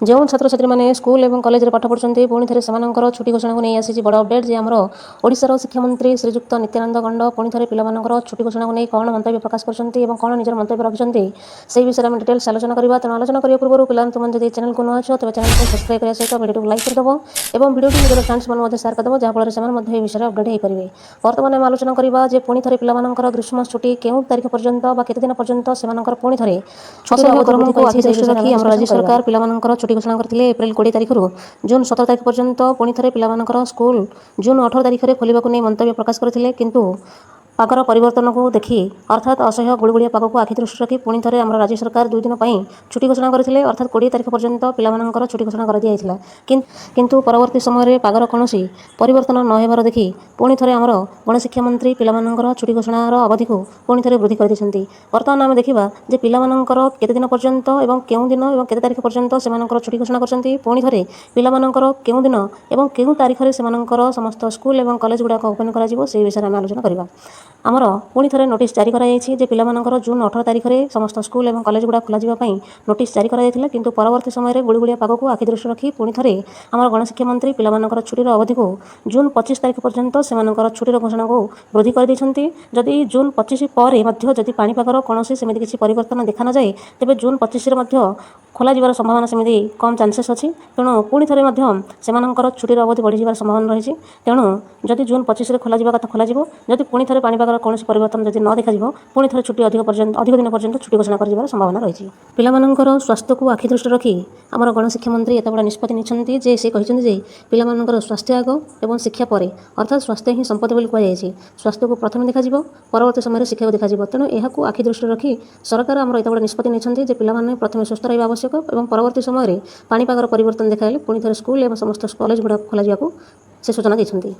जो छात्र छात्री मैंने स्कूल और कॉलेज पाठ पढ़ुंट पुणी थे से छुट्टी घोषणा को नहीं आसी बड़ अपडेट जे आमर ओडिशार शिक्षामंत्री श्रीजुक्त नित्यानंद गंड पुणी थे पिलाମାନଙ୍କର छुट्टी घोषणा को नहीं कौन मंतव्य प्रकाश कर कौन निजर मंतव्य रखिंट से विषय में डिटेल्स आलोचना करवा तेणु आलोचना करने पूर्व पिला तुम जब चैनल को नुआ तेज चैनल को सब्सक्राइब करने सहित वीडियो को लाइक करदेव और वीडियो निजर फ्रेंड्स मैंने सेयार करदेव जहाँफल से विषय अपडेट हो पारे। बर्तमान आम आलोचना करवा पुणी थे पिलाମାନଙ୍କର ग्रीष्म छुट्टी केउं तारीख पर्यंत केते दिन पर्यंत से पुणी थे क्रम को आखि दृष्टि रखी आम राज्य सरकार पिलाମାନଙ୍କର छुट्टी घोषणा करते एप्रिल 20 तारीख जून 17 तारीख पर्यंत पुणी थे पिलाମାନଙ୍କର स्कूल जून 18 तारीख में खोलने को नहीं मंतव्य प्रकाश करते किंतु पागर परिवर्तन को देखी अर्थात असह्य गुड़गुड़िया पाग को आखि दृष्टि रखी पुणी थे आम राज्य सरकार 2 दिन छुट्टी घोषणा करते अर्थात 20 तारीख पर्यंत पिलाମାନଙ୍କର छुट्टी घोषणा कर दिया किंतु परवर्ती समय पागर कौन परिवर्तन न होबार देखी पुणी थे आमर गणशिक्षा मंत्री पिलाମାନଙ୍କର छुट्टी घोषणार अवधि को पुणी थे वृद्धि कर बर्तमान आम देखा जे पिलाମାନଙ୍କର केते दिन पर्यंत एवं केउं दिन और केते तारीख पर्यंत से छुट्टी घोषणा करछंती पुणी थे पिलाମାନଙ୍କର केउं दिन एवं केउं तारीख रे सेमानଙ୍କର समस्त स्कूल एवं कॉलेज गुड़ाक ओपन करा जिवो से विषय में आलोचना करबा। आमर पुणी थे नोटिस जारी कराई जे पिलाମାନଙ୍କର जून 18 तारीख में समस्त स्कूल एवं कॉलेज गुड़ा खोल जावाई नोटिस जारी कराइला किंतु परवर्ती समय गुड़गुड़िया पाग को आखि दृष्टि रखी पुणी थे आमर गणशिक्षा मंत्री पिलाମାନଙ୍କର छुट्टीर अवधि को जून 25 तारीख पर्यंत से छुट्टीर घोषणा को वृद्धि कर जदि जून 25 पर जदि पाणीपागर कौन सेमती किसी परिवर्तन देखा न जाए तेज जून 25 खोल जबार संभावना सेमती कम चान्सेस अच्छी तेणु पुणी थे से छुट्टीर अवधि बढ़ी जबार संभावना रही तेणु जदि जून 25 खोल कथा खोल जदि पुणी थे पाणीपागर कौन परिवर्तन जदि न देखा पुणी थे छुट्टी अधिक दिन पर्यंत छुट्टी घोषणा कर संभावना रही। पिलाମାନଙ୍କର स्वास्थ्य को आखि दृष्टि रखी आमर गणशिक्षा मंत्री एत बड़ा निष्पत्ति नहीं जे से कहते पिलाମାନଙ୍କର स्वास्थ्य आग और शिक्षा पर अर्थात स्वास्थ्य ही संपत्ति बोली कहुई स्वास्थ्य को प्रथम देखा परवर्ती समय शिक्षा को देखा तेणु यह आखि दृष्टि रखी सरकार आमर एत बड़ा निष्पत्ति नहीं जे पिलाମାନେ प्रथम सुस्थ रहा आवश्यक और परवर्ती समय पाणीपागर परिवर्तन देखाइले पुणी थे स्कूल और समस्त कॉलेज गुड़ा खोल से सूचना देते।